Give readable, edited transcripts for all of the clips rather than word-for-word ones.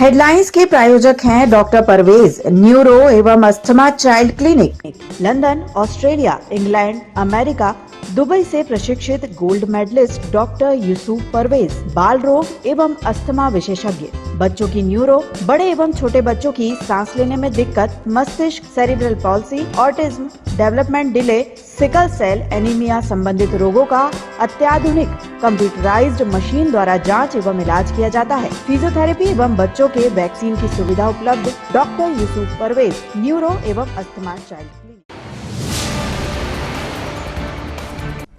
Headlines के प्रायोजक हैं डॉक्टर परवेज, न्यूरो एवं asthma child clinic, London, Australia, England, America, Dubai से प्रशिक्षित gold medallist doctor Yusuf Parvez, बाल रोग एवं अस्थमा विशेषज्ञ, बच्चों की न्यूरो, बड़े एवं छोटे बच्चों की सांस लेने में दिक्कत, मस्तिष्क, cerebral palsy, autism, development delay, sickle cell anaemia संबंधित रोगों का अत्याधुनिक कंप्यूटराइज्ड मशीन द्वारा जांच एवं इलाज किया जाता है। फिजियोथेरेपी एवं बच्चों के वैक्सीन की सुविधा उपलब्ध। डॉक्टर यूसुफ परवेज, न्यूरो एवं asthma child clinic.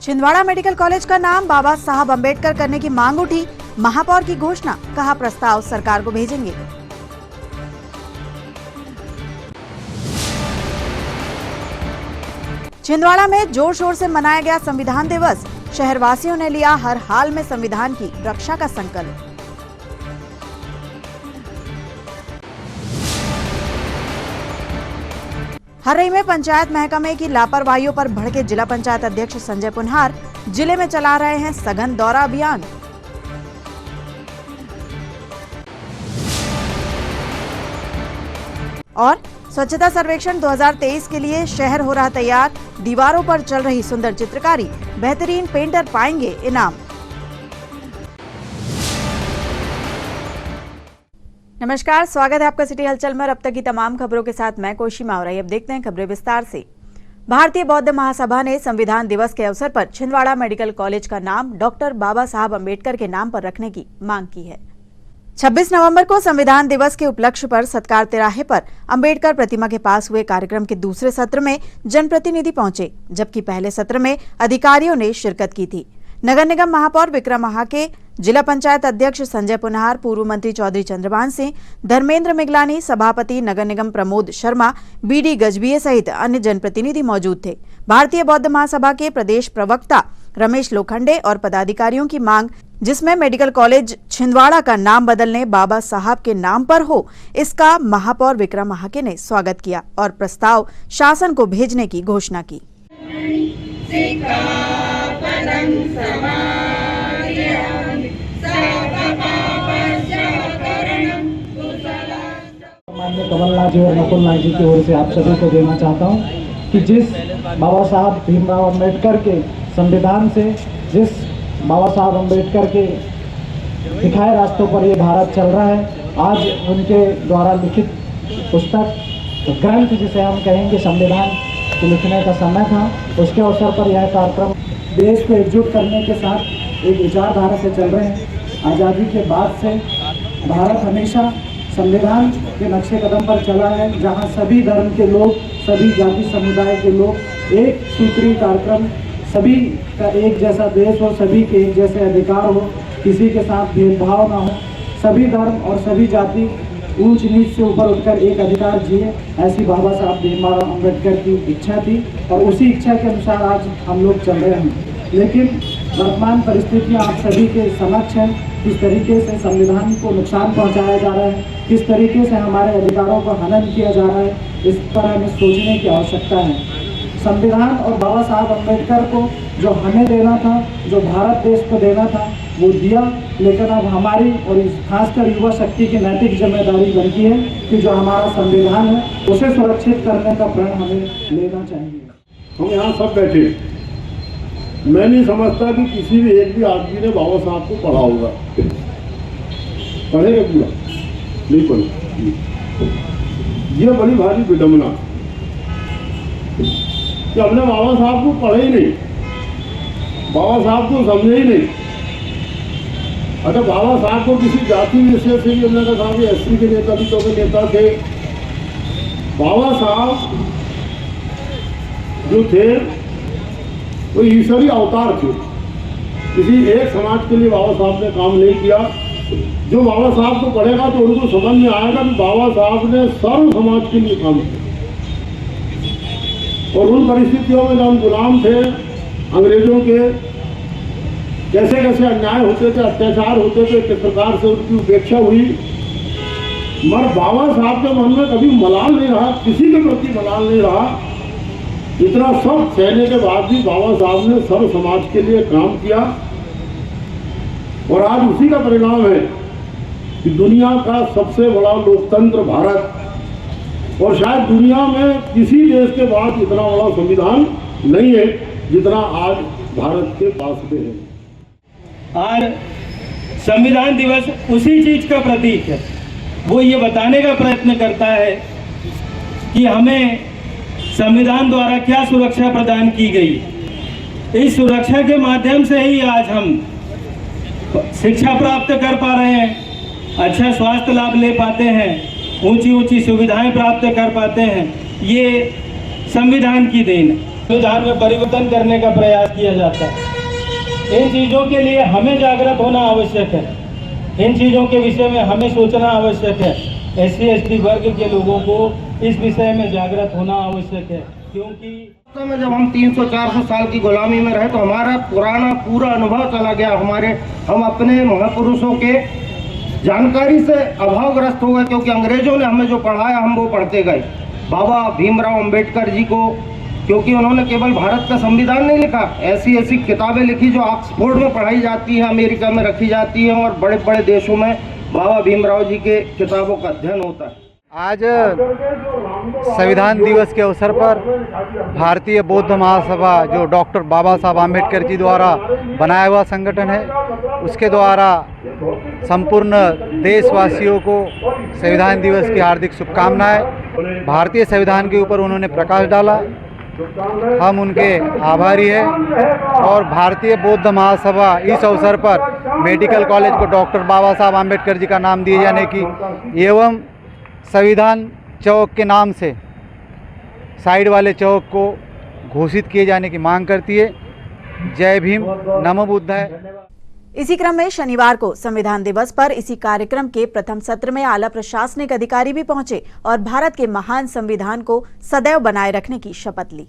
Chhindwara medical college का नाम बाबा साहब अम्बेडकर करने की मांग उठी, महापौर की घोषणा, कहा प्रस्ताव सरकार को भेजेंगे। छिंदवाड़ा में जोर शोर से मनाया गया संविधान दिवस, शहरवासियों ने लिया हर हाल में संविधान की रक्षा का संकल्प। हर्रई में पंचायत महकमे की लापरवाहियों पर भड़के जिला पंचायत अध्यक्ष संजय पुनहार, जिले में चला रहे हैं सघन दौरा अभियान। और स्वच्छता सर्वेक्षण 2023 के लिए शहर हो रहा तैयार, दीवारों पर चल रही सुंदर चित्रकारी, बेहतरीन पेंटर पाएंगे इनाम। नमस्कार, स्वागत है आपका सिटी हलचल में। अब तक की तमाम खबरों के साथ मैं कोशी मावराई। अब देखते हैं खबरें विस्तार से। भारतीय बौद्ध महासभा ने संविधान दिवस के अवसर पर छिंदवाड़ा मेडिकल कॉलेज का नाम डॉक्टर बाबा साहब अम्बेडकर के नाम पर रखने की मांग की है। 26 नवंबर को संविधान दिवस के उपलक्ष्य पर सत्कार तिराहे पर अंबेडकर प्रतिमा के पास हुए कार्यक्रम के दूसरे सत्र में जनप्रतिनिधि पहुंचे, जबकि पहले सत्र में अधिकारियों ने शिरकत की थी। नगर निगम महापौर विक्रम महाके, जिला पंचायत अध्यक्ष संजय पुनहार, पूर्व मंत्री चौधरी चंद्रभान सिंह, धर्मेंद्र मिगलानी, सभापति नगर निगम प्रमोद शर्मा, बीडी गजबीये सहित अन्य जनप्रतिनिधि मौजूद थे। भारतीय बौद्ध महासभा के प्रदेश प्रवक्ता रमेश लोखंडे और पदाधिकारियों की मांग, जिसमें मेडिकल कॉलेज छिंदवाड़ा का नाम बदलने बाबा साहब के नाम पर हो, इसका महापौर विक्रम महाके ने स्वागत किया और प्रस्ताव शासन को भेजने की घोषणा की। माननीय कमलनाथ जी और नकुलनाथ जी की ओर से आप सभी को देना चाहता हूं कि जिस बाबा साहब भीमराव अम्बेडकर के संविधान से, जिस बाबा साहब अम्बेडकर के दिखाए रास्तों पर ये भारत चल रहा है, आज उनके द्वारा लिखित पुस्तक ग्रंथ जिसे हम कहेंगे संविधान के लिखने का समय था, उसके अवसर पर यह कार्यक्रम देश को एकजुट करने के साथ एक विचारधारा से चल रहे हैं। आज़ादी के बाद से भारत हमेशा संविधान के नक्शे कदम पर चला है, जहां सभी धर्म के लोग, सभी जाति समुदाय के लोग एक सूत्री कार्यक्रम, सभी का एक जैसा देश हो, सभी के एक जैसे अधिकार हो, किसी के साथ भेदभाव ना हो, सभी धर्म और सभी जाति ऊंच नीच से ऊपर उठकर एक अधिकार जिए, ऐसी बाबा साहब भीमराव अम्बेडकर की इच्छा थी और उसी इच्छा के अनुसार आज हम लोग चल रहे हैं। लेकिन वर्तमान परिस्थितियाँ आप सभी के समक्ष हैं, किस तरीके से संविधान को नुकसान पहुंचाया जा रहा है, किस तरीके से हमारे अधिकारों को हनन किया जा रहा है, इस पर हमें सोचने की आवश्यकता है। संविधान और बाबा साहब अम्बेडकर को जो हमें देना था, जो भारत देश को देना था, वो दिया, लेकिन अब हमारी और खासकर युवा शक्ति की नैतिक जिम्मेदारी बनती है कि जो हमारा संविधान है उसे सुरक्षित करने का प्रण हमें लेना चाहिए। हम यहाँ सब बैठे, मैं नहीं समझता कि किसी भी एक भी आदमी ने बाबा साहब को पढ़ा होगा। पढ़ेगा पूरा नहीं पढ़े, ये बड़ी भारी विडम्बना कि हमने बाबा साहब को पढ़े ही नहीं, बाबा साहब को समझे ही नहीं। अगर बाबा साहब को किसी जाति विषय से भी हमने कहा कि एससी के नेता भी तो के नेता थे, बाबा साहब जो थे वो ईश्वरीय अवतार थे। किसी एक समाज के लिए बाबा साहब ने काम नहीं किया। जो बाबा साहब को पढ़ेगा तो उनको समझ में आएगा कि बाबा साहब ने सर्व समाज के लिए काम किया। और उन परिस्थितियों में जब हम गुलाम थे अंग्रेजों के, कैसे कैसे अन्याय होते थे, अत्याचार होते थे, किस प्रकार से उनकी उपेक्षा हुई, मगर बाबा साहब के मन में कभी मलाल नहीं रहा, किसी के प्रति मलाल नहीं रहा। इतना सब सहने के बाद भी बाबा साहब ने सर्व समाज के लिए काम किया और आज उसी का परिणाम है कि दुनिया का सबसे बड़ा लोकतंत्र भारत, और शायद दुनिया में किसी देश के बाद इतना बड़ा संविधान नहीं है जितना आज भारत के पास में है। आज संविधान दिवस उसी चीज का प्रतीक है। वो ये बताने का प्रयत्न करता है कि हमें संविधान द्वारा क्या सुरक्षा प्रदान की गई। इस सुरक्षा के माध्यम से ही आज हम शिक्षा प्राप्त कर पा रहे हैं, अच्छा स्वास्थ्य लाभ ले पाते हैं, ऊंची ऊंची सुविधाएं प्राप्त कर पाते हैं। ये संविधान की देन है। संविधान में परिवर्तन करने का प्रयास किया जाता है। इन चीज़ों के लिए हमें जागृत होना आवश्यक है। इन चीज़ों के विषय में हमें सोचना आवश्यक है। SC ST वर्ग के लोगों को इस विषय में जागृत होना आवश्यक है, क्योंकि में जब हम 300-400 साल की गुलामी में रहे तो हमारा पुराना पूरा अनुभव चला गया। हम अपने महापुरुषों के जानकारी से अभावग्रस्त हो गए, क्योंकि अंग्रेजों ने हमें जो पढ़ाया हम वो पढ़ते गए। बाबा भीमराव अंबेडकर जी को, क्योंकि उन्होंने केवल भारत का संविधान नहीं लिखा, ऐसी ऐसी किताबें लिखी जो ऑक्सफोर्ड में पढ़ाई जाती है, अमेरिका में रखी जाती है, और बड़े बड़े देशों में बाबा भीमराव जी के किताबों का अध्ययन होता है। आज संविधान दिवस के अवसर पर भारतीय बौद्ध महासभा, जो डॉक्टर बाबा साहब आम्बेडकर जी द्वारा बनाया हुआ संगठन है, उसके द्वारा संपूर्ण देशवासियों को संविधान दिवस की हार्दिक शुभकामनाएं। भारतीय संविधान के ऊपर उन्होंने प्रकाश डाला, हम उनके आभारी हैं। और भारतीय बौद्ध महासभा इस अवसर पर मेडिकल कॉलेज को डॉक्टर बाबा साहब आम्बेडकर जी का नाम दिए जाने की एवं संविधान चौक के नाम से साइड वाले चौक को घोषित किए जाने की मांग करती है। जय भीम, नमो बुद्धाय। इसी क्रम में शनिवार को संविधान दिवस पर इसी कार्यक्रम के प्रथम सत्र में आला प्रशासनिक अधिकारी भी पहुंचे और भारत के महान संविधान को सदैव बनाए रखने की शपथ ली।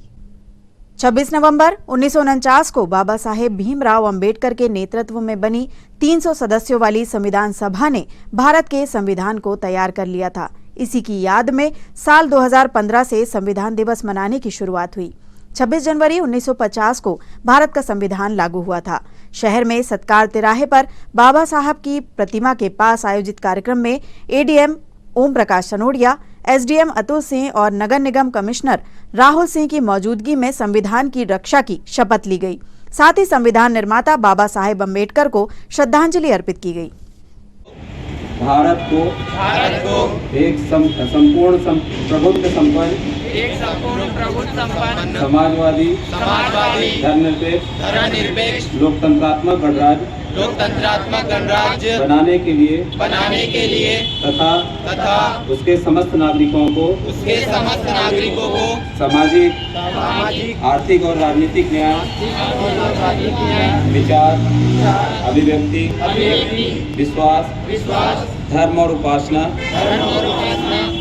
26 नवंबर 1949 को बाबा साहेब भीमराव अंबेडकर के नेतृत्व में बनी 300 सदस्यों वाली संविधान सभा ने भारत के संविधान को तैयार कर लिया था। इसी की याद में साल 2015 से संविधान दिवस मनाने की शुरुआत हुई। 26 जनवरी 1950 को भारत का संविधान लागू हुआ था। शहर में सत्कार तिराहे पर बाबा साहब की प्रतिमा के पास आयोजित कार्यक्रम में ADM ओम प्रकाश सनोडिया, SDM अतुल सिंह और नगर निगम कमिश्नर राहुल सिंह की मौजूदगी में संविधान की रक्षा की शपथ ली गई। साथ ही संविधान निर्माता बाबा साहेब अम्बेडकर को श्रद्धांजलि अर्पित की गई। भारत को एक संपूर्ण प्रभुत्व संपन्न समाजवादी धर्मनिरपेक्ष लोकतंत्रात्मक गणराज्य बनाने के लिए तथा उसके समस्त नागरिकों को सामाजिक आर्थिक और राजनीतिक न्याय विचार अभिव्यक्ति विश्वास धर्म और उपासना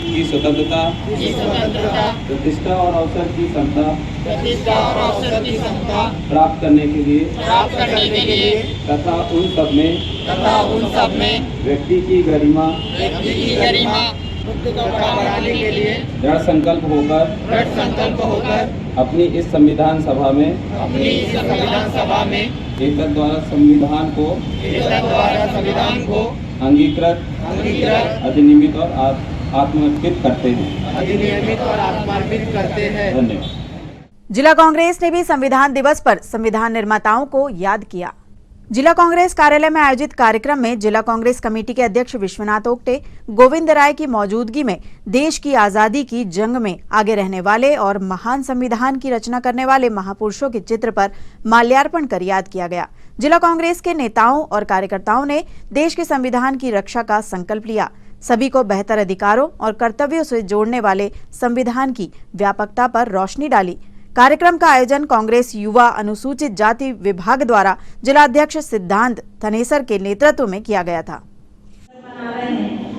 की स्वतंत्रता प्रतिष्ठा और अवसर की समता प्राप्त करने के लिए तथा उन सब में व्यक्ति की गरिमा बढ़ाने के लिए दृढ़ संकल्प होकर अपनी इस संविधान सभा में एकता द्वारा संविधान को अंगीकृत अधिनियमित और आत्मर्पित करते हैं। धन्यवाद। जिला कांग्रेस ने भी संविधान दिवस पर संविधान निर्माताओं को याद किया। जिला कांग्रेस कार्यालय में आयोजित कार्यक्रम में जिला कांग्रेस कमेटी के अध्यक्ष विश्वनाथ ओक्टे, गोविंद राय की मौजूदगी में देश की आजादी की जंग में आगे रहने वाले और महान संविधान की रचना करने वाले महापुरुषों के चित्र पर माल्यार्पण कर याद किया गया। जिला कांग्रेस के नेताओं और कार्यकर्ताओं ने देश के संविधान की रक्षा का संकल्प लिया। सभी को बेहतर अधिकारों और कर्तव्यों से जोड़ने वाले संविधान की व्यापकता पर रोशनी डाली। कार्यक्रम का आयोजन कांग्रेस युवा अनुसूचित जाति विभाग द्वारा जिलाध्यक्ष सिद्धांत थनेसर के नेतृत्व में किया गया था।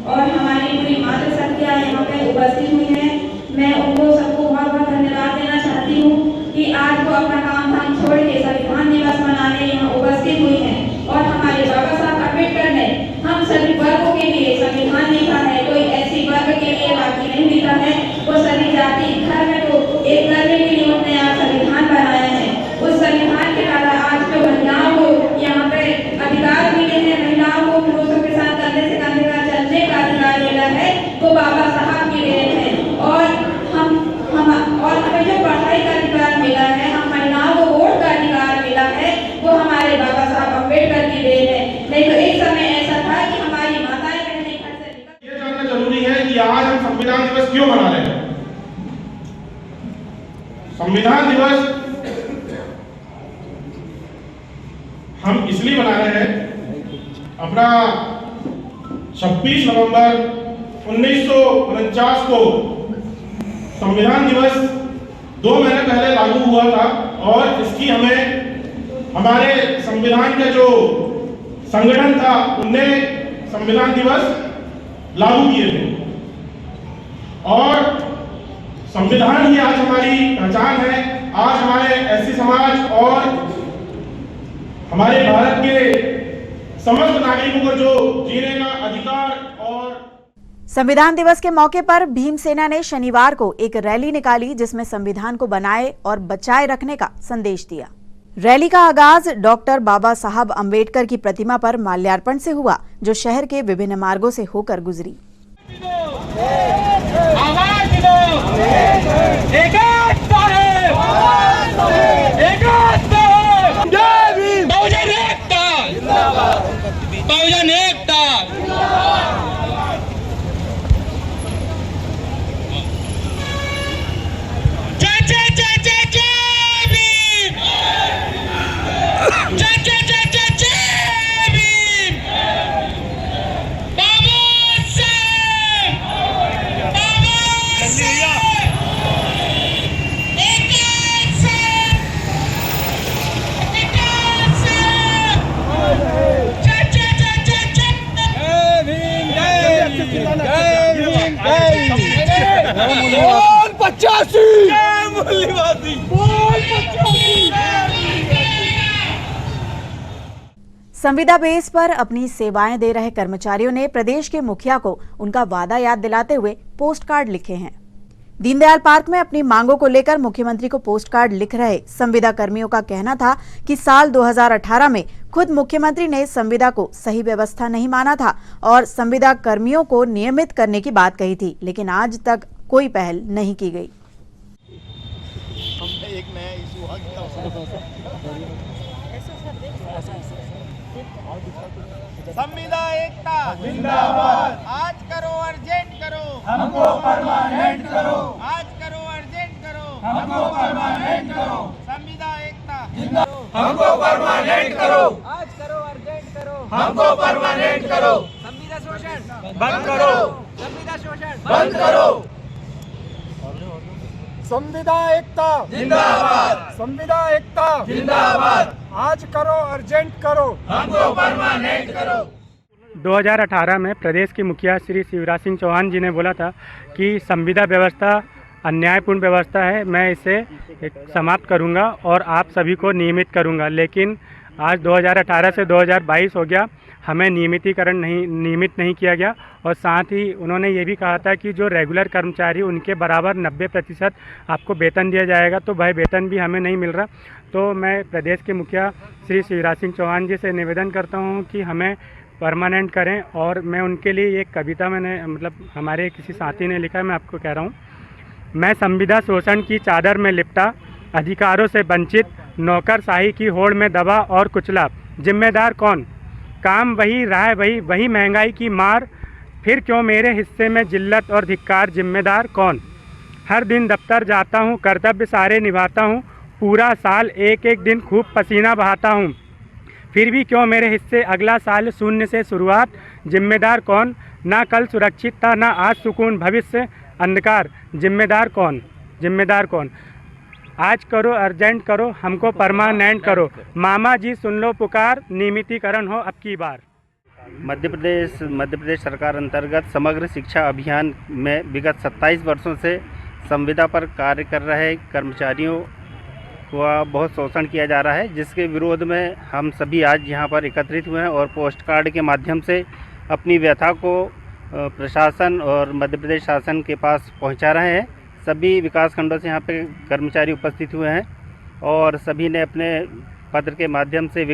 और हमारी पूरी मातृशक्तियां यहाँ पे उपस्थित हुई हैं। मैं उनको सबको बहुत बहुत धन्यवाद देना चाहती हूँ कि आज वो अपना काम धाम छोड़ के संविधान दिवस मनाने यहाँ उपस्थित हुई हैं। और हमारे बाबा साहब अम्बेडकर ने हम सभी वर्गों के लिए संविधान लिखा है। कोई ऐसी वर्ग के लिए बाकी नहीं लिखा है। वो सभी जाति धर्म को एक करने के लिए उन्होंने आज संविधान बनाया है। उस संविधान के द्वारा आज जो महिलाओं को यहाँ पे अधिकार मिले हैं, महिलाओं को पुरुषों के साथ कंधे से कंधे वो बाबा साहब की देन है। और हमें जो पढ़ाई का अधिकार मिला है, हम महिलाओं को वोट का अधिकार मिला है, वो हमारे बाबा साहब अम्बेडकर की देन है। नहीं तो एक समय ऐसा था कि हमारी माताएं बहनें घर से निकल। ये जानना जरूरी है कि आज हम संविधान दिवस क्यों मना रहे हैं। संविधान दिवस हम इसलिए मना रहे हैं, अपना 26 नवंबर 1949 को संविधान दिवस 2 महीने पहले लागू हुआ था और इसकी हमें हमारे संविधान का जो संगठन था उनने संविधान दिवस लागू किए थे और संविधान ही आज हमारी पहचान है। आज हमारे एससी समाज और हमारे भारत के समस्त नागरिकों को जो जीने का अधिकार और संविधान दिवस के मौके पर भीमसेना ने शनिवार को एक रैली निकाली जिसमें संविधान को बनाए और बचाए रखने का संदेश दिया। रैली का आगाज डॉक्टर बाबा साहब अम्बेडकर की प्रतिमा पर माल्यार्पण से हुआ, जो शहर के विभिन्न मार्गों से होकर गुजरी। संविदा बेस पर अपनी सेवाएं दे रहे कर्मचारियों ने प्रदेश के मुखिया को उनका वादा याद दिलाते हुए पोस्ट कार्ड लिखे हैं। दीनदयाल पार्क में अपनी मांगों को लेकर मुख्यमंत्री को पोस्ट कार्ड लिख रहे संविदा कर्मियों का कहना था कि साल 2018 में खुद मुख्यमंत्री ने संविदा को सही व्यवस्था नहीं माना था और संविदा कर्मियों को नियमित करने की बात कही थी, लेकिन आज तक कोई पहल नहीं की गई। संविदा एकता जिंदाबाद। आज करो अर्जेंट करो, हमको परमानेंट करो। आज करो अर्जेंट करो, हमको परमानेंट करो। संविदा एकता जिंदाबाद, हमको परमानेंट करो। आज करो अर्जेंट करो, हमको परमानेंट करो। संविदा शोषण बंद करो, संविदा शोषण बंद करो। संविदा एकता जिंदाबाद, संविदा एकता जिंदाबाद। आज करो अर्जेंट करो, हमको परमानेंट करो। 2018 में प्रदेश के मुखिया श्री शिवराज सिंह चौहान जी ने बोला था कि संविदा व्यवस्था अन्यायपूर्ण व्यवस्था है, मैं इसे समाप्त करूंगा और आप सभी को नियमित करूंगा। लेकिन आज 2018 से 2022 हो गया, हमें नियमित नहीं किया गया और साथ ही उन्होंने ये भी कहा था कि जो रेगुलर कर्मचारी उनके बराबर 90% आपको वेतन दिया जाएगा, तो वह वेतन भी हमें नहीं मिल रहा। तो मैं प्रदेश के मुखिया श्री शिवराज सिंह चौहान जी से निवेदन करता हूँ कि हमें परमानेंट करें। और मैं उनके लिए एक कविता हमारे किसी साथी ने लिखा है, मैं आपको कह रहा हूँ। मैं संविदा शोषण की चादर में लिपटा, अधिकारों से वंचित, नौकरशाही की होड़ में दबा और कुचला। जिम्मेदार कौन? काम वही, राह वही महंगाई की मार। फिर क्यों मेरे हिस्से में जिल्लत और धिक्कार? जिम्मेदार कौन? हर दिन दफ्तर जाता हूँ, कर्तव्य सारे निभाता हूँ, पूरा साल एक एक दिन खूब पसीना बहाता हूँ। फिर भी क्यों मेरे हिस्से अगला साल शून्य से शुरुआत? जिम्मेदार कौन? ना कल सुरक्षित था, ना आज सुकून, भविष्य अंधकार। जिम्मेदार कौन? जिम्मेदार कौन? आज करो अर्जेंट करो, हमको परमानेंट करो। मामा जी सुन लो पुकार, नियमितीकरण हो अब की बार। मध्य प्रदेश सरकार अंतर्गत समग्र शिक्षा अभियान में विगत 27 वर्षों से संविदा पर कार्य कर रहे कर्मचारियों का बहुत शोषण किया जा रहा है, जिसके विरोध में हम सभी आज यहाँ पर एकत्रित हुए हैं और पोस्ट कार्ड के माध्यम से अपनी व्यथा को प्रशासन और मध्य प्रदेश शासन के पास पहुँचा रहे हैं। सभी विकास खंडों से यहाँ पे कर्मचारी उपस्थित हुए हैं और सभी ने अपने पत्र के माध्यम से,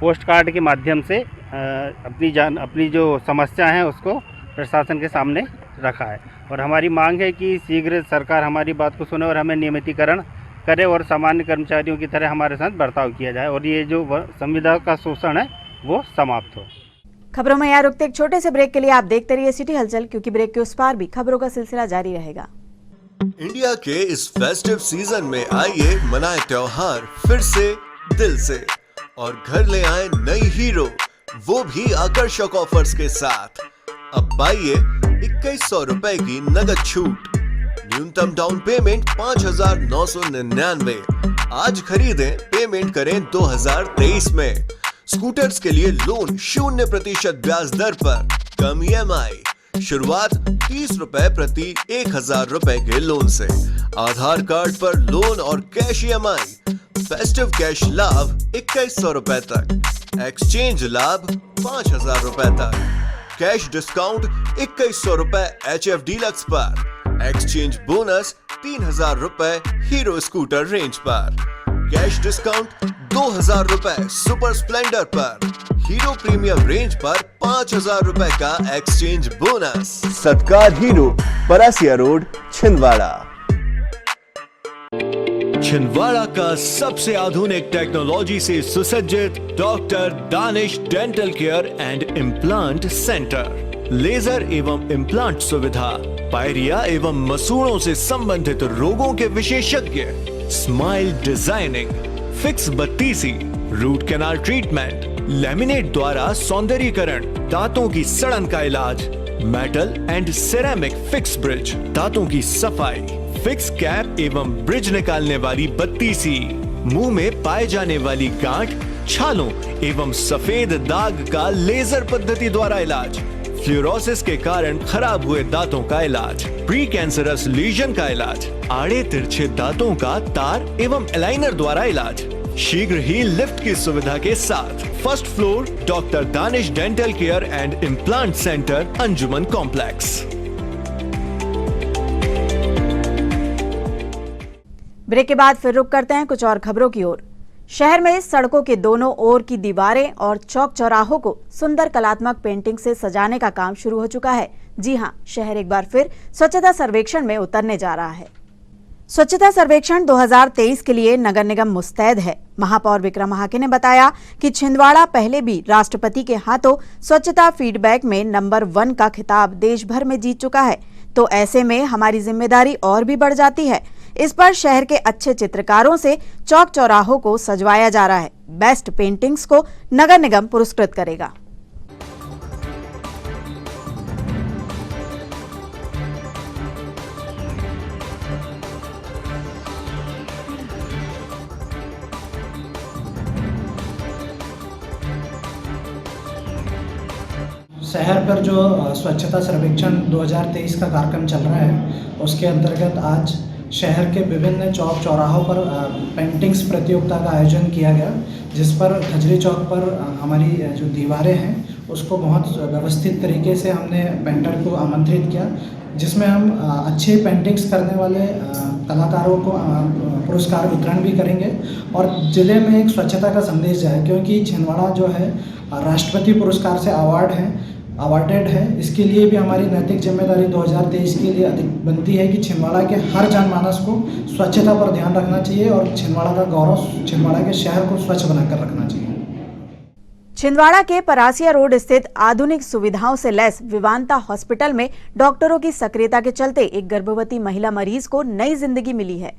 पोस्ट कार्ड के माध्यम से अपनी जो समस्या है उसको प्रशासन के सामने रखा है और हमारी मांग है कि शीघ्र सरकार हमारी बात को सुने और हमें नियमितीकरण करे और सामान्य कर्मचारियों की तरह हमारे साथ बर्ताव किया जाए और ये जो संविदा का शोषण है वो समाप्त हो। खबरों में यहाँ रुकते एक छोटे से ब्रेक के लिए आप देखते रहिए सिटी हलचल, क्योंकि ब्रेक के उस पार भी खबरों का सिलसिला जारी रहेगा। इंडिया के इस फेस्टिव सीजन में आइए मनाए त्योहार फिर से दिल से और घर ले आए नई हीरो, वो भी आकर्षक ऑफर्स के साथ। अब पाइए 2100 रुपए की नगद छूट, न्यूनतम डाउन पेमेंट 5,999। आज खरीदें, पेमेंट करें 2023 में। स्कूटर्स के लिए लोन 0% ब्याज दर पर, कम EMI, शुरुआत 30 रुपए प्रति 1,000 रुपए के लोन से। आधार कार्ड पर लोन और कैश EMI, फेस्टिव कैश लाभ 2100 रुपए तक, एक्सचेंज लाभ 5,000 रुपए तक, कैश डिस्काउंट 2100 रुपए HF डीलक्स पर, एक्सचेंज बोनस 3,000 रुपए हीरो स्कूटर रेंज पर, कैश डिस्काउंट 2,000 रुपए सुपर स्प्लेंडर पर, हीरो प्रीमियम रेंज पर 5,000 रुपए का exchange bonus. Satkar Hero, Parasia road, Chhindwara. Chhindwara का सबसे आधुनिक टेक्नोलॉजी से सुसज्जित doctor Danish dental care and implant centre. Laser एवं इम्प्लांट सुविधा, पायरिया एवं मसूड़ों से संबंधित रोगों के विशेषज्ञ, स्माइल डिजाइनिंग, फिक्स बत्तीसी, रूट कैनाल ट्रीटमेंट, लैमिनेट द्वारा सौंदर्यीकरण, दांतों की सड़न का इलाज, metal and ceramic fix bridge, दांतों की सफाई, फिक्स कैप एवं ब्रिज निकालने वाली बत्तीसी, मुंह में पाए जाने वाली गांठ, छालों एवं सफेद दाग का लेजर पद्धति द्वारा इलाज, फ्लोरोसिस के कारण खराब हुए दांतों का इलाज, प्री कैंसरस लीजन का इलाज, आड़े तिरछे दांतों का तार एवं एलाइनर द्वारा इलाज, शीघ्र ही लिफ्ट की सुविधा के साथ। First floor doctor Danish dental care and implant centre, Anjuman complex. Break के बाद फिर रुक करते हैं कुछ और खबरों की ओर। शहर में सड़कों के दोनों ओर की दीवारें और चौक चौराहों को सुंदर कलात्मक पेंटिंग से सजाने का काम शुरू हो चुका है। जी हां, शहर एक बार फिर स्वच्छता सर्वेक्षण में उतरने जा रहा है। स्वच्छता सर्वेक्षण 2023 के लिए नगर निगम मुस्तैद है। महापौर विक्रम महाके ने बताया कि छिंदवाड़ा पहले भी राष्ट्रपति के हाथों स्वच्छता फीडबैक में नंबर 1 का खिताब देश भर में जीत चुका है, तो ऐसे में हमारी जिम्मेदारी और भी बढ़ जाती है। इस पर शहर के अच्छे चित्रकारों से चौक चौराहों को सजवाया जा रहा है। बेस्ट पेंटिंग्स को नगर निगम पुरस्कृत करेगा। शहर पर जो स्वच्छता सर्वेक्षण 2023 का कार्यक्रम चल रहा है, उसके अंतर्गत आज शहर के विभिन्न चौक चौराहों पर पेंटिंग्स प्रतियोगिता का आयोजन किया गया, जिस पर खजरी चौक पर हमारी जो दीवारें हैं उसको बहुत व्यवस्थित तरीके से हमने पेंटर को आमंत्रित किया, जिसमें हम अच्छे पेंटिंग्स करने वाले कलाकारों को पुरस्कार वितरण भी करेंगे और ज़िले में एक स्वच्छता का संदेश जाए, क्योंकि छिंदवाड़ा जो है राष्ट्रपति पुरस्कार से अवार्डेड है। इसके लिए भी हमारी नैतिक जिम्मेदारी 2023 के लिए अधिक बनती है कि छिंदवाड़ा के हर जनमानस को स्वच्छता पर ध्यान रखना चाहिए और छिंदवाड़ा का गौरव, छिंदवाड़ा के शहर को स्वच्छ बनाकर रखना चाहिए। छिंदवाड़ा के परासिया रोड स्थित आधुनिक सुविधाओं से लैस विवांता हॉस्पिटल में डॉक्टरों की सक्रियता के चलते एक गर्भवती महिला मरीज को नई जिंदगी मिली है।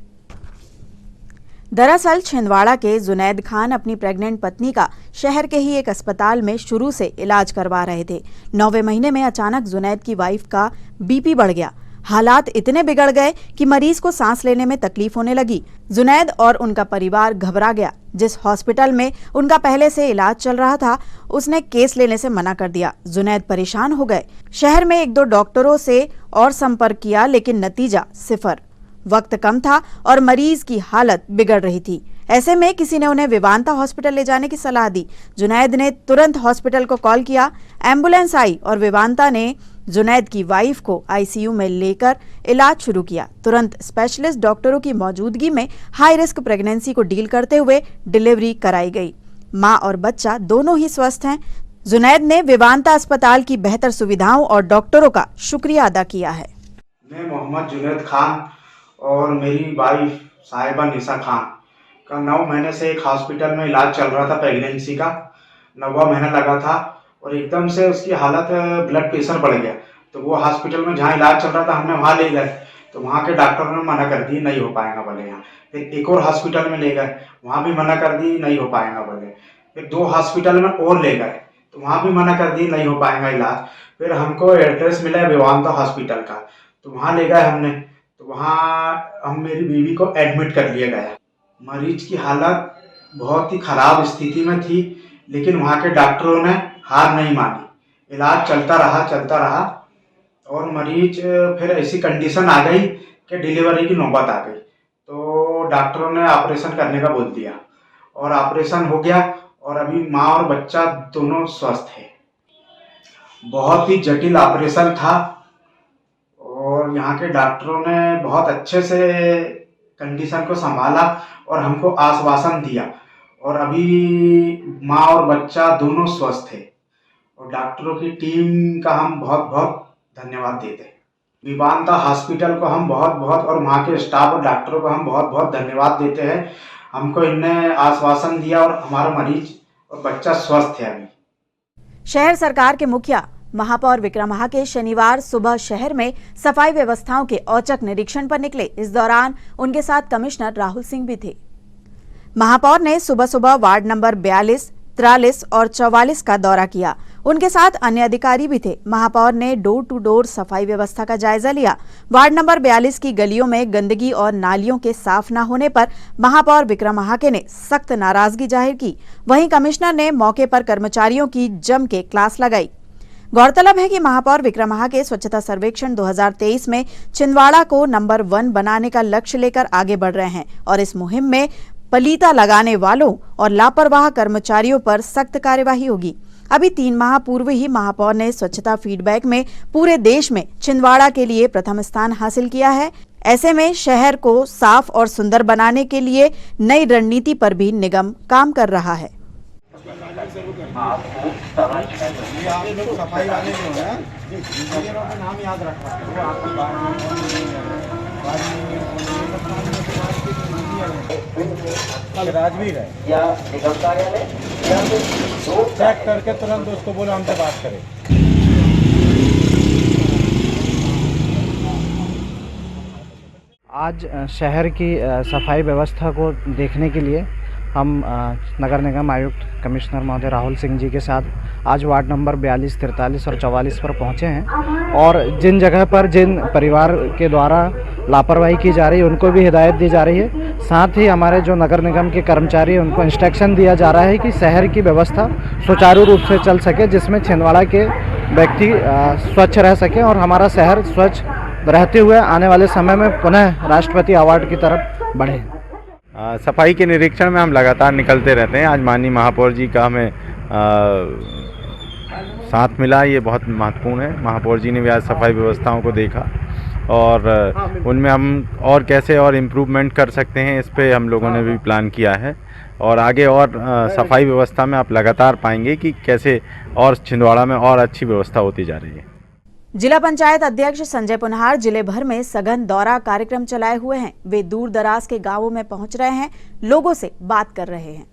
दरअसल छिंदवाड़ा के जुनैद खान अपनी प्रेग्नेंट पत्नी का शहर के ही एक अस्पताल में शुरू से इलाज करवा रहे थे। 9वें महीने में अचानक जुनैद की वाइफ का बीपी बढ़ गया। हालात इतने बिगड़ गए कि मरीज को सांस लेने में तकलीफ होने लगी। जुनैद और उनका परिवार घबरा गया। जिस हॉस्पिटल में उनका पहले से इलाज चल रहा था, उसने केस लेने से मना कर दिया। जुनैद परेशान हो गए। शहर में 1-2 डॉक्टरों से और संपर्क किया, लेकिन नतीजा सिफर। वक्त कम था और मरीज की हालत बिगड़ रही थी। ऐसे में किसी ने उन्हें विवांता हॉस्पिटल ले जाने की सलाह दी। जुनैद ने तुरंत हॉस्पिटल को कॉल किया। एम्बुलेंस आई और विवांता ने जुनैद की वाइफ को आईसीयू में लेकर इलाज शुरू किया। तुरंत स्पेशलिस्ट डॉक्टरों की मौजूदगी में हाई रिस्क प्रेगनेंसी को डील करते हुए डिलीवरी कराई गई। मां और बच्चा दोनों ही स्वस्थ हैं। जुनैद ने विवांता अस्पताल की बेहतर सुविधाओं और डॉक्टरों का शुक्रिया अदा किया है। मैं मोहम्मद जुनैद खान और मेरी वाइफ साहिबा निशा खान का 9 महीने से एक हॉस्पिटल में इलाज चल रहा था। प्रेगनेंसी का 9वां महीना लगा था और एकदम से उसकी हालत ब्लड प्रेशर बढ़ गया। तो वो हॉस्पिटल में जहाँ इलाज चल रहा था हमने वहाँ ले गए, तो वहाँ के डॉक्टरों ने मना कर दी, नहीं हो पाएगा बोले। यहाँ फिर एक और हॉस्पिटल में ले गए, वहाँ भी मना कर दी, नहीं हो पाएगा बोले। फिर 2 हॉस्पिटल में और ले गए, तो वहाँ भी मना कर दी, नहीं हो पाएगा इलाज। फिर हमको एड्रेस मिला विवांता हॉस्पिटल का, तो वहाँ ले गए हमने। तो वहाँ हम मेरी बीवी को एडमिट कर लिया गया। मरीज की हालत बहुत ही ख़राब स्थिति में थी, लेकिन वहाँ के डॉक्टरों ने हार नहीं मानी। इलाज चलता रहा और मरीज फिर ऐसी कंडीशन आ गई कि डिलीवरी की नौबत आ गई। तो डॉक्टरों ने ऑपरेशन करने का बोल दिया और ऑपरेशन हो गया और अभी माँ और बच्चा दोनों स्वस्थ है। बहुत ही जटिल ऑपरेशन था और यहाँ के डॉक्टरों ने बहुत अच्छे से कंडीशन को संभाला और हमको आश्वासन दिया और अभी माँ और बच्चा दोनों स्वस्थ है। और डॉक्टरों की टीम का हम बहुत बहुत धन्यवाद देते हैं। विवांता हॉस्पिटल को हम बहुत और वहाँ के स्टाफ और डॉक्टरों को हम बहुत धन्यवाद देते हैं। हमको इनने आश्वासन दिया और हमारा मरीज और बच्चा स्वस्थ है। अभी शहर सरकार के मुखिया महापौर विक्रमाहा के शनिवार सुबह शहर में सफाई व्यवस्थाओं के औचक निरीक्षण पर निकले। इस दौरान उनके साथ कमिश्नर राहुल सिंह भी थे। महापौर ने सुबह वार्ड नंबर 42, 43 और 44 का दौरा किया। उनके साथ अन्य अधिकारी भी थे। महापौर ने डोर टू डोर सफाई व्यवस्था का जायजा लिया। वार्ड नंबर 42 की गलियों में गंदगी और नालियों के साफ न होने पर महापौर विक्रमाहा ने सख्त नाराजगी जाहिर की। वहीं कमिश्नर ने मौके पर कर्मचारियों की जम के क्लास लगाई। गौरतलब है कि महापौर विक्रमाहा के स्वच्छता सर्वेक्षण 2023 में छिंदवाड़ा को नंबर 1 बनाने का लक्ष्य लेकर आगे बढ़ रहे हैं और इस मुहिम में पलीता लगाने वालों और लापरवाह कर्मचारियों पर सख्त कार्यवाही होगी। अभी 3 माह पूर्व ही महापौर ने स्वच्छता फीडबैक में पूरे देश में छिंदवाड़ा के लिए प्रथम स्थान हासिल किया है। ऐसे में शहर को साफ और सुंदर बनाने के लिए नई रणनीति पर भी निगम काम कर रहा है। सफाई वाले जो है इंजीनियरों का नाम याद रखना है, वो आपकी राजवीर है या निगम कार्यालय चेक करके तुरंत उसको बोलो हमसे बात करें। आज शहर की सफाई व्यवस्था को देखने के लिए हम नगर निगम आयुक्त कमिश्नर महोदय राहुल सिंह जी के साथ आज वार्ड नंबर 42, 43 और 44 पर पहुंचे हैं और जिन जगह पर जिन परिवार के द्वारा लापरवाही की जा रही है उनको भी हिदायत दी जा रही है। साथ ही हमारे जो नगर निगम के कर्मचारी हैं उनको इंस्ट्रक्शन दिया जा रहा है कि शहर की व्यवस्था सुचारू रूप से चल सके, जिसमें छिंदवाड़ा के व्यक्ति स्वच्छ रह सकें और हमारा शहर स्वच्छ रहते हुए आने वाले समय में पुनः राष्ट्रपति अवार्ड की तरफ बढ़े। सफाई के निरीक्षण में हम लगातार निकलते रहते हैं। आज माननीय महापौर जी का हमें साथ मिला, ये बहुत महत्वपूर्ण है। महापौर जी ने भी आज सफाई व्यवस्थाओं को देखा और उनमें हम और कैसे और इम्प्रूवमेंट कर सकते हैं, इस पे हम लोगों ने भी प्लान किया है। और आगे और सफाई व्यवस्था में आप लगातार पाएंगे कि कैसे और छिंदवाड़ा में और अच्छी व्यवस्था होती जा रही है। जिला पंचायत अध्यक्ष संजय पुनहार जिले भर में सघन दौरा कार्यक्रम चलाए हुए हैं। वे दूर दराज के गांवों में पहुंच रहे हैं, लोगों से बात कर रहे हैं।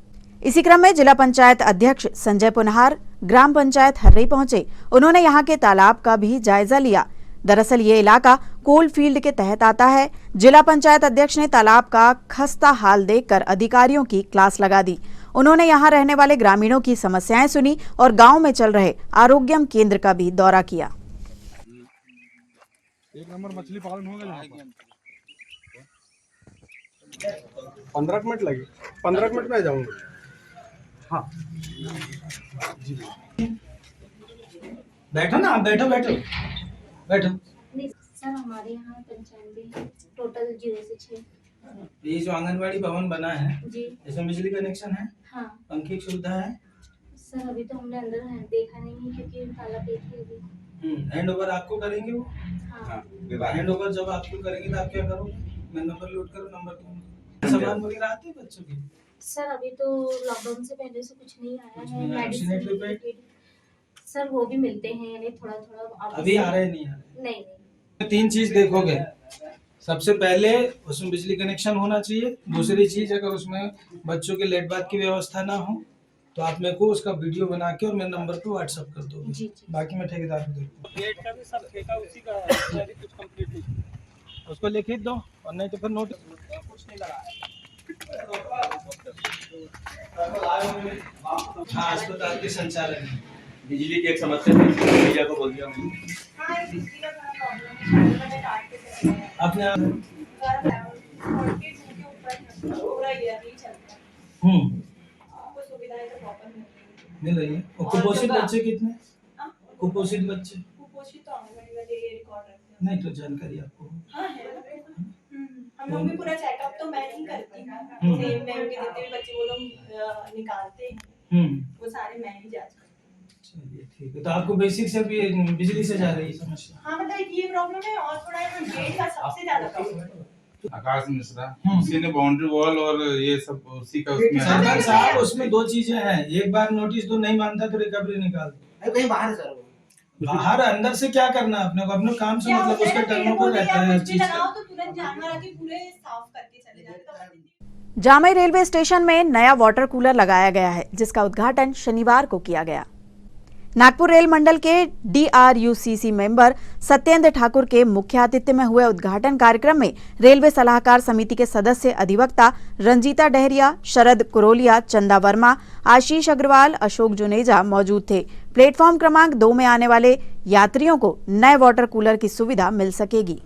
इसी क्रम में जिला पंचायत अध्यक्ष संजय पुनहार ग्राम पंचायत हर्री पहुंचे। उन्होंने यहां के तालाब का भी जायजा लिया। दरअसल ये इलाका कोल फील्ड के तहत आता है। जिला पंचायत अध्यक्ष ने तालाब का खस्ता हाल देखकर अधिकारियों की क्लास लगा दी। उन्होंने यहां रहने वाले ग्रामीणों की समस्याएं सुनी और गांव में चल रहे आरोग्यम केंद्र का भी दौरा किया। 1 नंबर मछली पालन होगा यहाँ पर। 15 मिनट लगे, 15 मिनट में आ जाऊंगा। हाँ जी बैठो ना, आप बैठो बैठो बैठो। सर हमारे यहाँ 95 टोटल 0 से 6। ये जो आंगनवाड़ी भवन बना है जी, इसमें बिजली कनेक्शन है, हाँ पंखे की सुविधा है। सर अभी तो हमने अंदर देखा नहीं है क्योंकि ताला पेट है अभी। हैंड ओवर आपको करेंगे वो। हाँ हैंड ओवर जब आपको करेंगे तो आप क्या करोगे? मैं नंबर लोड करो, नंबर दूंगा। सामान वगैरह आते हैं बच्चों के? सर अभी तो लॉकडाउन से पहले से कुछ नहीं आया है। वैक्सीनेट रिपोर्ट सर वो भी मिलते हैं यानी थोड़ा थोड़ा अभी आ रहे नहीं आ रहे? नहीं। 3 चीज देखोगे। सबसे पहले उसमें बिजली कनेक्शन होना चाहिए। दूसरी चीज, अगर उसमें बच्चों के लेट बात की व्यवस्था ना हो तो आप मेरे को उसका वीडियो बना के और मेरे नंबर पे व्हाट्सएप कर दो। बाकी मैं ठेकेदार को देखूंगा। गेट का भी सब ठेका उसी का है, अभी कुछ कंप्लीट नहीं। उसको लिखित दो और नहीं तो फिर नोटिस कुछ नहीं लगा। हाँ, अस्पताल के संचालन बिजली की एक समस्या थी, भैया को बोल दिया मैंने। अपने मिल रही है। और कुपोषित बच्चे कितने? कुपोषित बच्चे नहीं तो जानकारी आपको हम लोग भी पूरा चेकअप तो मैं ही करती हूँ। सेम मैं उनके जितने भी बच्चे वो लोग निकालते हैं वो सारे मैं ही जांच करती हूँ। चलिए ठीक है। तो आपको बेसिक से भी बिजली से जा रही है समस्या? हाँ मतलब ये प्रॉब्लम है और थोड़ा गेट का सबसे ज्यादा प्रॉब्लम है। आकाश मिश्रा, उसी ने बाउंड्री वॉल और ये सब उसी का उसमें सरपंच साहब उसमें 2 चीजें हैं। एक बार नोटिस तो नहीं मानता तो रिकवरी निकाल दो। कहीं बाहर सर बाहर अंदर से क्या करना अपने को? अपने काम से मतलब उसका टर्नओवर रहता है हर चीज का। तो तुरंत जानवर आके पूरे साफ करके चले जाते। जामई रेलवे स्टेशन में नया वाटर कूलर लगाया गया है, जिसका उद्घाटन शनिवार को किया गया। नागपुर रेल मंडल के DRUCC मेंबर सत्येंद्र ठाकुर के मुख्य आतिथ्य में हुए उद्घाटन कार्यक्रम में रेलवे सलाहकार समिति के सदस्य अधिवक्ता रंजीता डहरिया, शरद कुरोलिया, चंदा वर्मा, आशीष अग्रवाल, अशोक जुनेजा मौजूद थे। प्लेटफॉर्म क्रमांक 2 में आने वाले यात्रियों को नए वाटर कूलर की सुविधा मिल सकेगी।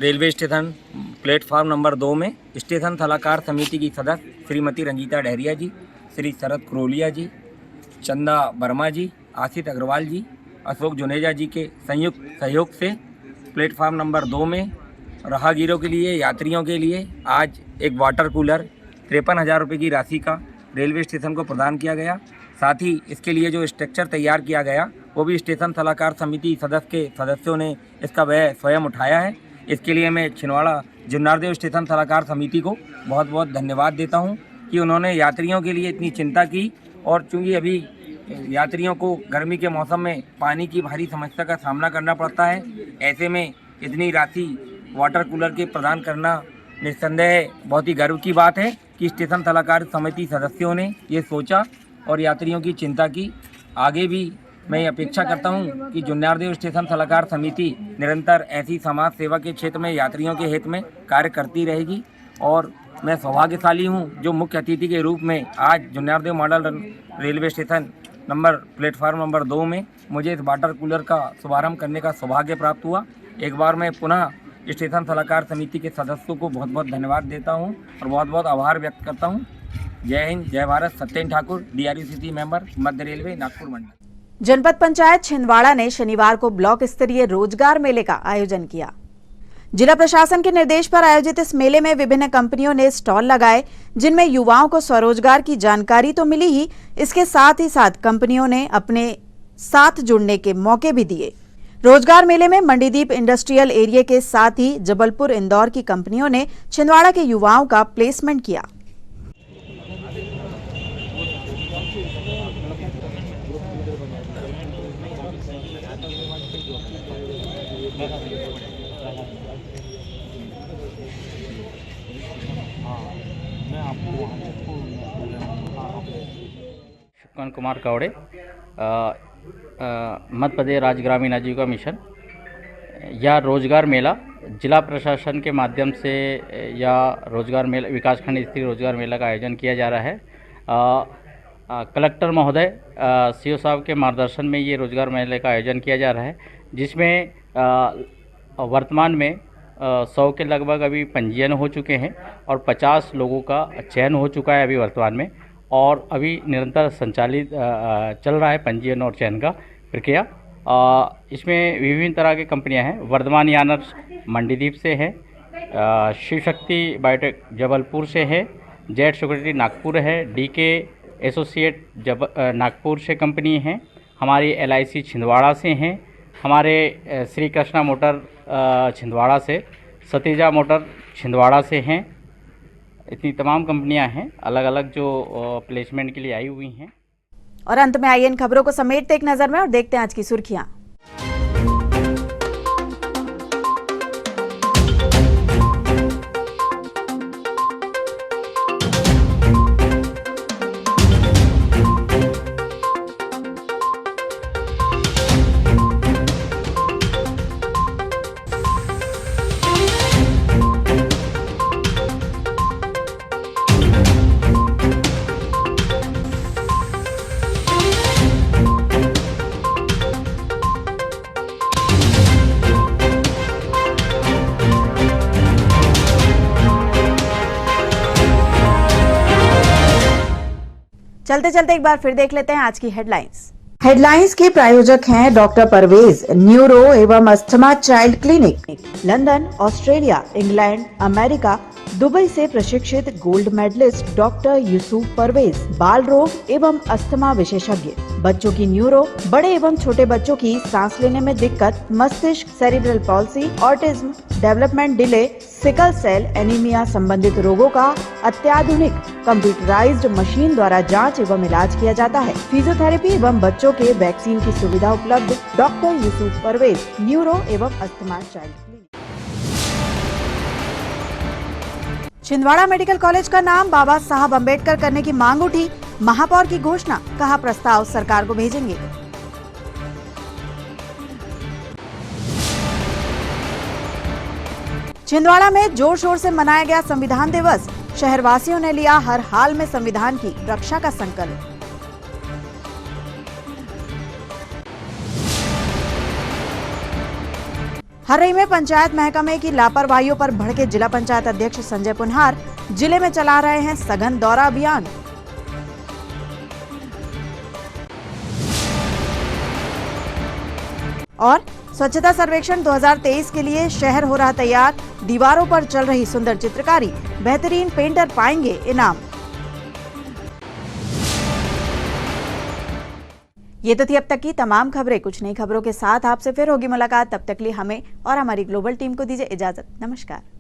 रेलवे स्टेशन प्लेटफार्म नंबर 2 में स्टेशन सलाहकार समिति की सदस्य श्रीमती रंजीता डहरिया जी, श्री शरद कुरोलिया जी, चंदा वर्मा जी, आशीष अग्रवाल जी, अशोक जुनेजा जी के संयुक्त सहयोग से प्लेटफार्म नंबर 2 में राहगीरों के लिए, यात्रियों के लिए आज एक वाटर कूलर 53,000 रुपये की राशि का रेलवे स्टेशन को प्रदान किया गया। साथ ही इसके लिए जो स्ट्रक्चर तैयार किया गया वो भी स्टेशन सलाहकार समिति सदस्य के सदस्यों ने इसका व्यय स्वयं उठाया है। इसके लिए मैं छिंदवाड़ा जुन्नारदेव स्टेशन सलाहकार समिति को बहुत बहुत धन्यवाद देता हूं कि उन्होंने यात्रियों के लिए इतनी चिंता की। और चूँकि अभी यात्रियों को गर्मी के मौसम में पानी की भारी समस्या का सामना करना पड़ता है, ऐसे में इतनी राशि वाटर कूलर के प्रदान करना निस्संदेह बहुत ही गर्व की बात है कि स्टेशन सलाहकार समिति सदस्यों ने ये सोचा और यात्रियों की चिंता की। आगे भी मैं अपेक्षा करता हूं कि जुन्नारदेव स्टेशन सलाहकार समिति निरंतर ऐसी समाज सेवा के क्षेत्र में यात्रियों के हित में कार्य करती रहेगी। और मैं सौभाग्यशाली हूं जो मुख्य अतिथि के रूप में आज Junnardeo model railway station platform number 2 में मुझे इस वाटर कूलर का शुभारंभ करने का सौभाग्य प्राप्त हुआ। एक बार मैं पुनः स्टेशन सलाहकार समिति के सदस्यों को बहुत बहुत धन्यवाद देता हूँ और बहुत बहुत आभार व्यक्त करता हूँ। जय हिंद, जय भारत। सत्येंद्र ठाकुर, DRUCC मेंबर, मध्य रेलवे, नागपुर मंडल। जनपद पंचायत छिंदवाड़ा ने शनिवार को ब्लॉक स्तरीय रोजगार मेले का आयोजन किया। जिला प्रशासन के निर्देश पर आयोजित इस मेले में विभिन्न कंपनियों ने स्टॉल लगाए, जिनमें युवाओं को स्वरोजगार की जानकारी तो मिली ही, इसके साथ ही साथ कंपनियों ने अपने साथ जुड़ने के मौके भी दिए। रोजगार मेले में मंडीदीप इंडस्ट्रियल एरिया के साथ ही जबलपुर, इंदौर की कंपनियों ने छिंदवाड़ा के युवाओं का प्लेसमेंट किया। शुक्न कुमार कौड़े, मध्य प्रदेश राज्य ग्रामीण आजीविका मिशन। या रोजगार मेला जिला प्रशासन के माध्यम से या रोजगार मेला विकासखंड स्तरीय रोजगार मेला का आयोजन किया जा रहा है। कलेक्टर महोदय सीओ साहब के मार्गदर्शन में ये रोजगार मेले का आयोजन किया जा रहा है, जिसमें वर्तमान में 100 के लगभग अभी पंजीयन हो चुके हैं और 50 लोगों का चयन हो चुका है अभी वर्तमान में, और अभी निरंतर संचालित चल रहा है पंजीयन और चयन का प्रक्रिया। इसमें विभिन्न तरह की कंपनियां हैं। वर्धमान यानर्स मंडीदीप से है, शिव शक्ति बायोटेक जबलपुर से है, जेट सिक्योरिटी नागपुर है, DK एसोसिएट नागपुर से कंपनी है, हमारी LIC छिंदवाड़ा से हैं, हमारे श्री कृष्णा मोटर छिंदवाड़ा से, सतीजा मोटर छिंदवाड़ा से हैं, इतनी तमाम कंपनियां हैं अलग अलग जो प्लेसमेंट के लिए आई हुई हैं। और अंत में आइए इन खबरों को समेटते एक नजर में और देखते हैं आज की सुर्खियां। चलते चलते एक बार फिर देख लेते हैं आज की हेडलाइंस। हेडलाइंस के प्रायोजक हैं डॉक्टर परवेज, न्यूरो एवं asthma child clinic, London, Australia, England, America, Dubai से प्रशिक्षित gold medallist doctor Yusuf Parvez, बाल रोग एवं अस्थमा विशेषज्ञ, बच्चों की न्यूरो, बड़े एवं छोटे बच्चों की सांस लेने में दिक्कत, मस्तिष्क, cerebral palsy, autism, development delay, sickle cell anaemia संबंधित रोगों का अत्याधुनिक कंप्यूटराइज्ड मशीन द्वारा जांच एवं इलाज किया जाता है। फिजियोथेरेपी एवं बच्चों के वैक्सीन की सुविधा उपलब्ध। डॉक्टर यूसुफ परवेज, न्यूरो एवं asthma child clinic. Chhindwara medical college का नाम बाबा साहब अंबेडकर करने की मांग उठी, महापौर की घोषणा, कहा प्रस्ताव सरकार को भेजेंगे। छिंदवाड़ा में जोर शोर से मनाया गया संविधान दिवस, शहरवासियों ने लिया हर हाल में संविधान की रक्षा का संकल्प। हर्रई में पंचायत महकमे की लापरवाहियों पर भड़के जिला पंचायत अध्यक्ष संजय पुनहार, जिले में चला रहे हैं सघन दौरा अभियान। और स्वच्छता सर्वेक्षण 2023 के लिए शहर हो रहा तैयार, दीवारों पर चल रही सुंदर चित्रकारी, बेहतरीन पेंटर पाएंगे इनाम। ये तो थी अब तक की तमाम खबरें। कुछ नई खबरों के साथ आपसे फिर होगी मुलाकात, तब तक लिए हमें और हमारी ग्लोबल टीम को दीजिए इजाजत। नमस्कार।